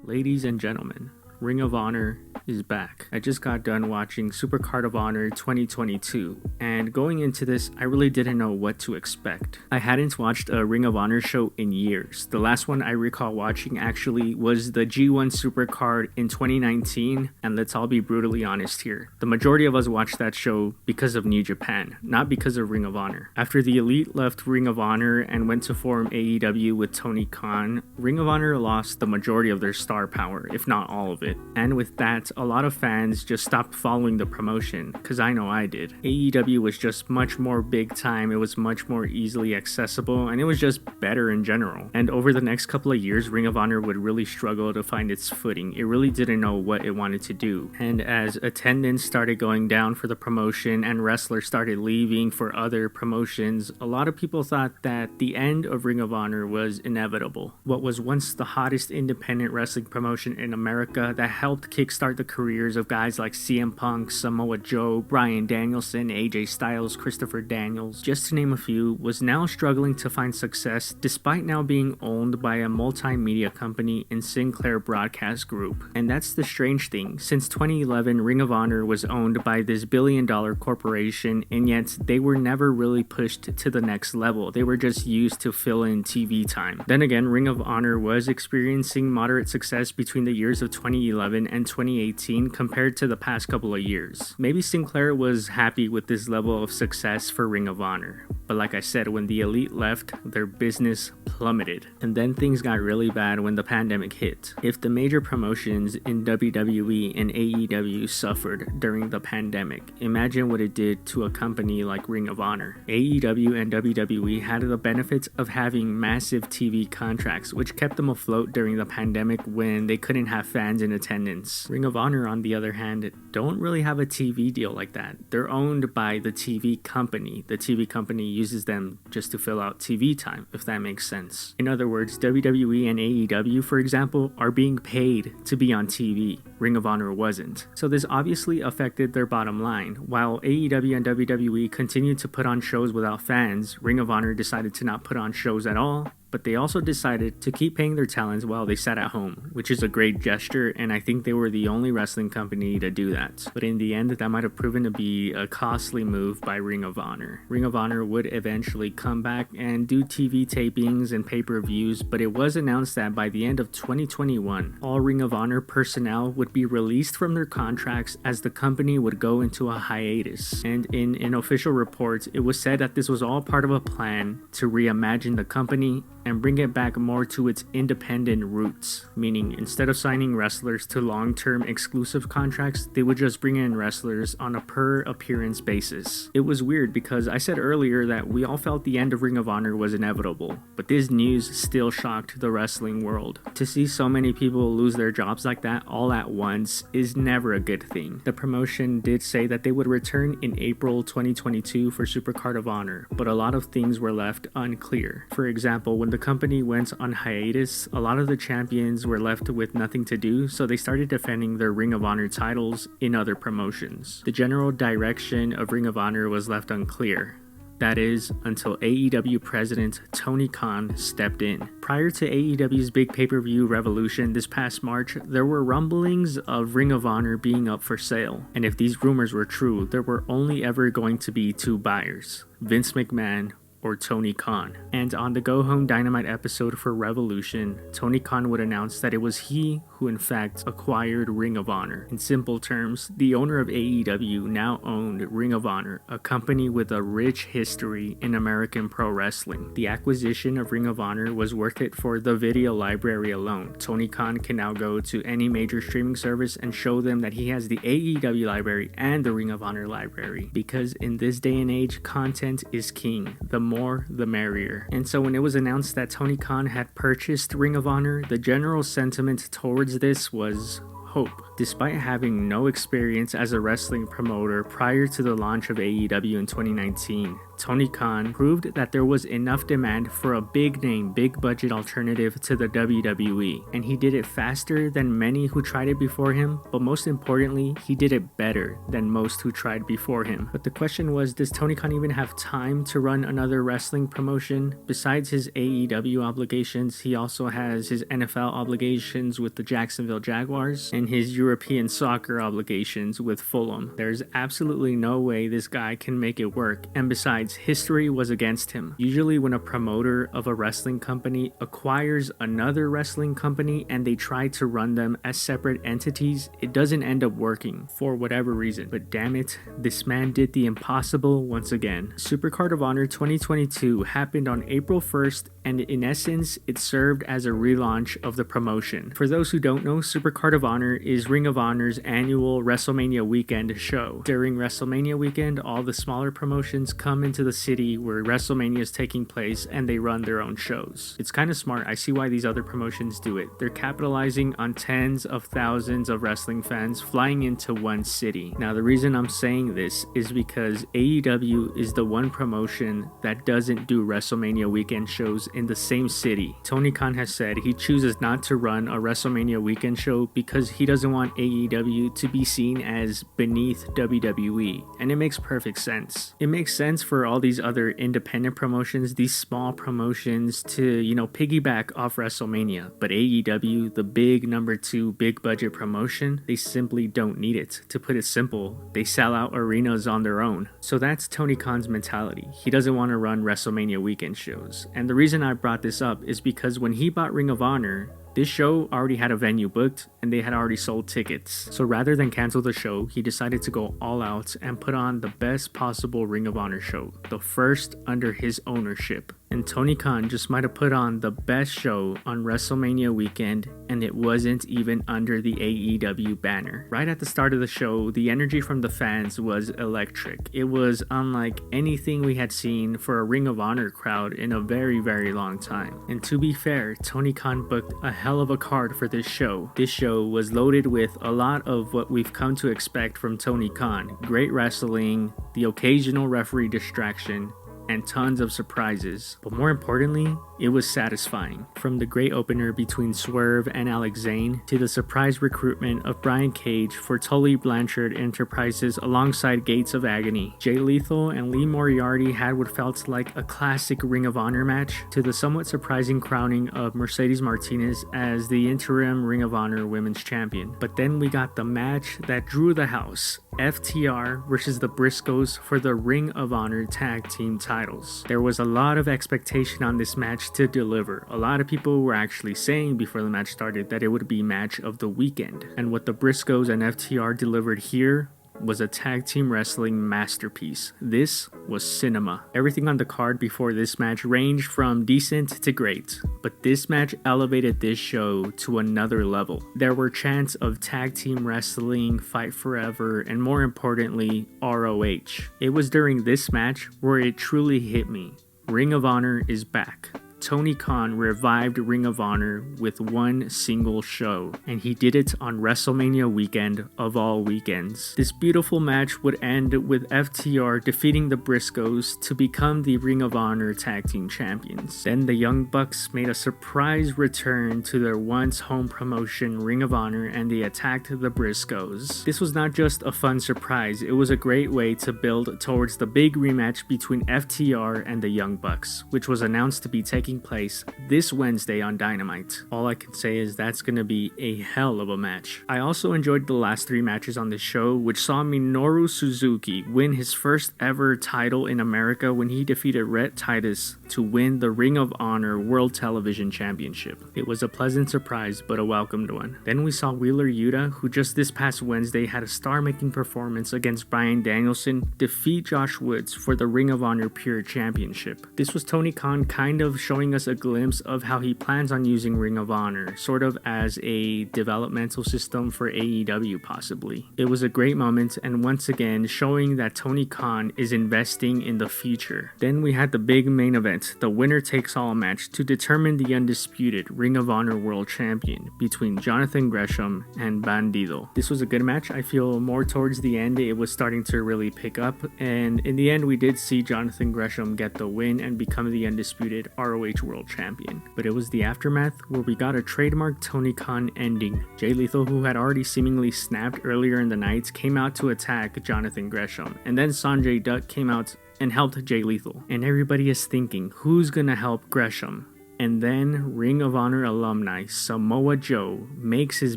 Ladies and gentlemen, Ring of Honor is back. I just got done watching Supercard of Honor 2022, and going into this, I really didn't know what to expect. I hadn't watched a Ring of Honor show in years. The last one I recall watching actually was the G1 Supercard in 2019, and let's all be brutally honest here. The majority of us watched that show because of New Japan, not because of Ring of Honor. After the Elite left Ring of Honor and went to form AEW with Tony Khan, Ring of Honor lost the majority of their star power, if not all of it. And with that, a lot of fans just stopped following the promotion, because I know I did. AEW was just much more big time, it was much more easily accessible, and it was just better in general. And over the next couple of years, Ring of Honor would really struggle to find its footing. It really didn't know what it wanted to do. And as attendance started going down for the promotion and wrestlers started leaving for other promotions, a lot of people thought that the end of Ring of Honor was inevitable. What was once the hottest independent wrestling promotion in America that helped kickstart the careers of guys like CM Punk, Samoa Joe, Bryan Danielson, AJ Styles, Christopher Daniels, just to name a few, was now struggling to find success despite now being owned by a multimedia company in Sinclair Broadcast Group. And that's the strange thing. Since 2011, Ring of Honor was owned by this billion-dollar corporation, and yet they were never really pushed to the next level. They were just used to fill in TV time. Then again, Ring of Honor was experiencing moderate success between the years of 2011 and 2018 compared to the past couple of years. Maybe Sinclair was happy with this level of success for Ring of Honor. But like I said, when the Elite left, their business plummeted. And then things got really bad when the pandemic hit. If the major promotions in WWE and AEW suffered during the pandemic, imagine what it did to a company like Ring of Honor. AEW and WWE had the benefits of having massive TV contracts, which kept them afloat during the pandemic when they couldn't have fans in attendance. Ring of Honor, on the other hand, don't really have a TV deal like that. They're owned by the TV company. The TV company uses them just to fill out TV time, if that makes sense. In other words, WWE and AEW, for example, are being paid to be on TV. Ring of Honor wasn't. So this obviously affected their bottom line. While AEW and WWE continued to put on shows without fans, Ring of Honor decided to not put on shows at all, but they also decided to keep paying their talents while they sat at home, which is a great gesture, and I think they were the only wrestling company to do that. But in the end, that might have proven to be a costly move by Ring of Honor. Ring of Honor would eventually come back and do TV tapings and pay-per-views, but it was announced that by the end of 2021, all Ring of Honor personnel would be released from their contracts as the company would go into a hiatus. And in official reports, it was said that this was all part of a plan to reimagine the company and bring it back more to its independent roots, meaning instead of signing wrestlers to long-term exclusive contracts, they would just bring in wrestlers on a per appearance basis. It was weird because I said earlier that we all felt the end of Ring of Honor was inevitable, but this news still shocked the wrestling world. To see so many people lose their jobs like that all at once is never a good thing. The promotion did say that they would return in April 2022 for Supercard of Honor, but a lot of things were left unclear. For example, when the company went on hiatus, a lot of the champions were left with nothing to do, so they started defending their Ring of Honor titles in other promotions. The general direction of Ring of Honor was left unclear. That is, until AEW president Tony Khan stepped in. Prior to AEW's big pay-per-view Revolution this past March, there were rumblings of Ring of Honor being up for sale. And if these rumors were true, there were only ever going to be two buyers, Vince McMahon or Tony Khan. And on the Go Home Dynamite episode for Revolution, Tony Khan would announce that it was he who in fact acquired Ring of Honor. In simple terms, the owner of AEW now owned Ring of Honor, a company with a rich history in American pro wrestling. The acquisition of Ring of Honor was worth it for the video library alone. Tony Khan can now go to any major streaming service and show them that he has the AEW library and the Ring of Honor library, because in this day and age, content is king. The more, the merrier. And so when it was announced that Tony Khan had purchased Ring of Honor, the general sentiment towards this was hope. Despite having no experience as a wrestling promoter prior to the launch of AEW in 2019, Tony Khan proved that there was enough demand for a big name, big budget alternative to the WWE, and he did it faster than many who tried it before him, but most importantly, he did it better than most who tried before him. But the question was, does Tony Khan even have time to run another wrestling promotion? Besides his AEW obligations, he also has his NFL obligations with the Jacksonville Jaguars and his European soccer obligations with Fulham. There's absolutely no way this guy can make it work, and besides, history was against him. Usually when a promoter of a wrestling company acquires another wrestling company and they try to run them as separate entities, it doesn't end up working for whatever reason. But damn it, this man did the impossible once again. Supercard of Honor 2022 happened on April 1st, and in essence, it served as a relaunch of the promotion. For those who don't know, Supercard of Honor is Ring of Honor's annual WrestleMania weekend show. During WrestleMania weekend, all the smaller promotions come into the city where WrestleMania is taking place and they run their own shows. It's kind of smart. I see why these other promotions do it. They're capitalizing on tens of thousands of wrestling fans flying into one city. Now, the reason I'm saying this is because AEW is the one promotion that doesn't do WrestleMania weekend shows in the same city. Tony Khan has said he chooses not to run a WrestleMania weekend show because he doesn't want AEW to be seen as beneath WWE, and it makes perfect sense. It makes sense for all these other independent promotions, these small promotions, to, piggyback off WrestleMania, but AEW, the big number 2 big budget promotion, they simply don't need it. To put it simple, they sell out arenas on their own. So that's Tony Khan's mentality. He doesn't want to run WrestleMania weekend shows. And the reason I brought this up is because when he bought Ring of Honor, this show already had a venue booked and they had already sold tickets. So rather than cancel the show, he decided to go all out and put on the best possible Ring of Honor show, the first under his ownership. And Tony Khan just might have put on the best show on WrestleMania weekend, and it wasn't even under the AEW banner. Right at the start of the show, the energy from the fans was electric. It was unlike anything we had seen for a Ring of Honor crowd in a very, very long time. And to be fair, Tony Khan booked a hell of a card for this show. This show was loaded with a lot of what we've come to expect from Tony Khan. Great wrestling, the occasional referee distraction, and tons of surprises. But more importantly, it was satisfying. From the great opener between Swerve and Alex Zane to the surprise recruitment of Brian Cage for Tully Blanchard Enterprises alongside Gates of Agony, Jay Lethal and Lee Moriarty had what felt like a classic Ring of Honor match, to the somewhat surprising crowning of Mercedes Martinez as the interim Ring of Honor Women's Champion. But then we got the match that drew the house, FTR versus the Briscoes for the Ring of Honor Tag Team titles. There was a lot of expectation on this match to deliver. A lot of people were actually saying before the match started that it would be match of the weekend. And what the Briscoes and FTR delivered here was a tag team wrestling masterpiece. This was cinema. Everything on the card before this match ranged from decent to great, but this match elevated this show to another level. There were chants of tag team wrestling, fight forever, and more importantly, ROH. It was during this match where it truly hit me. Ring of Honor is back. Tony Khan revived Ring of Honor with one single show, and he did it on WrestleMania weekend of all weekends. This beautiful match would end with FTR defeating the Briscoes to become the Ring of Honor Tag Team Champions. Then the Young Bucks made a surprise return to their once home promotion Ring of Honor, and they attacked the Briscoes. This was not just a fun surprise, it was a great way to build towards the big rematch between FTR and the Young Bucks, which was announced to be taking place this Wednesday on Dynamite. All I can say is that's gonna be a hell of a match. I also enjoyed the last 3 matches on this show, which saw Minoru Suzuki win his first ever title in America when he defeated Rhett Titus to win the Ring of Honor World Television Championship. It was a pleasant surprise, but a welcomed one. Then we saw Wheeler Yuta, who just this past Wednesday had a star-making performance against Bryan Danielson, defeat Josh Woods for the Ring of Honor Pure Championship. This was Tony Khan kind of showing showing us a glimpse of how he plans on using Ring of Honor, sort of as a developmental system for AEW possibly. It was a great moment, and once again showing that Tony Khan is investing in the future. Then we had the big main event, the winner takes all match to determine the undisputed Ring of Honor World Champion between Jonathan Gresham and Bandido. This was a good match. I feel more towards the end it was starting to really pick up, and in the end we did see Jonathan Gresham get the win and become the undisputed ROH World Champion. But it was the aftermath where we got a trademark Tony Khan ending. Jay Lethal, who had already seemingly snapped earlier in the night, came out to attack Jonathan Gresham, and then Sanjay Dutt came out and helped Jay Lethal. And everybody is thinking, who's gonna help Gresham? And then Ring of Honor alumni Samoa Joe makes his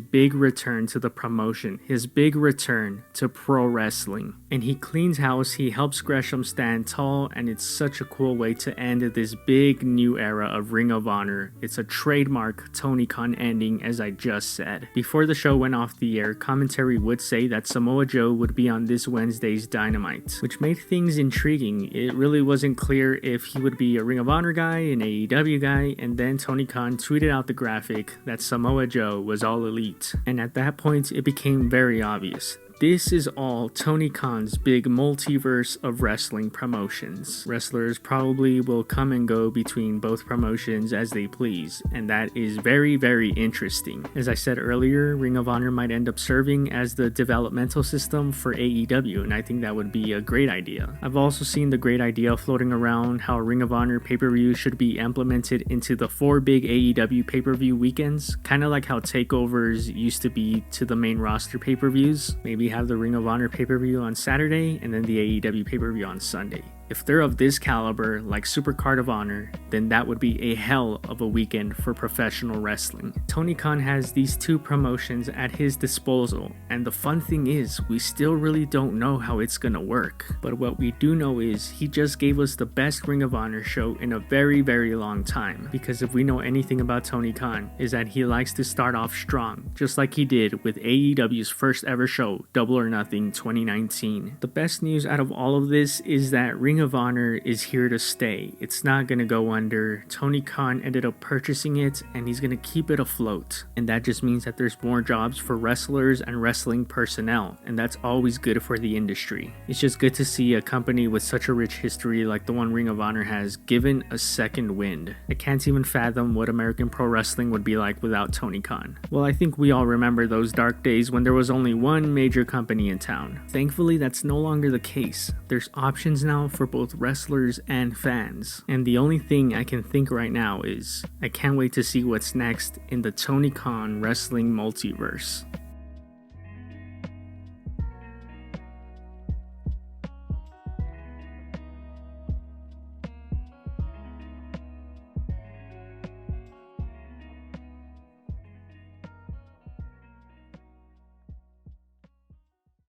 big return to the promotion, his big return to pro wrestling. And he cleans house, he helps Gresham stand tall, and it's such a cool way to end this big new era of Ring of Honor. It's a trademark Tony Khan ending, as I just said. Before the show went off the air, commentary would say that Samoa Joe would be on this Wednesday's Dynamite, which made things intriguing. It really wasn't clear if he would be a Ring of Honor guy, an AEW guy, and then Tony Khan tweeted out the graphic that Samoa Joe was all elite. And at that point, it became very obvious. This is all Tony Khan's big multiverse of wrestling promotions. Wrestlers probably will come and go between both promotions as they please, and that is very, very interesting. As I said earlier, Ring of Honor might end up serving as the developmental system for AEW, and I think that would be a great idea. I've also seen the great idea floating around how Ring of Honor pay-per-view should be implemented into the 4 big AEW pay-per-view weekends, kind of like how takeovers used to be to the main roster pay-per-views. Maybe have the Ring of Honor pay-per-view on Saturday and then the AEW pay-per-view on Sunday. If they're of this caliber, like Supercard of Honor, then that would be a hell of a weekend for professional wrestling. Tony Khan has these 2 promotions at his disposal, and the fun thing is, we still really don't know how it's gonna work. But what we do know is, he just gave us the best Ring of Honor show in a very, very long time. Because if we know anything about Tony Khan, is that he likes to start off strong, just like he did with AEW's first ever show, Double or Nothing 2019. The best news out of all of this is that Ring of Honor is here to stay. It's not gonna go under. Tony Khan ended up purchasing it, and he's gonna keep it afloat. And that just means that there's more jobs for wrestlers and wrestling personnel, and that's always good for the industry. It's just good to see a company with such a rich history like the one Ring of Honor has given a second wind. I can't even fathom what American pro wrestling would be like without Tony Khan. Well, I think we all remember those dark days when there was only one major company in town. Thankfully, that's no longer the case. There's options now for both wrestlers and fans. And the only thing I can think right now is, I can't wait to see what's next in the Tony Khan wrestling multiverse.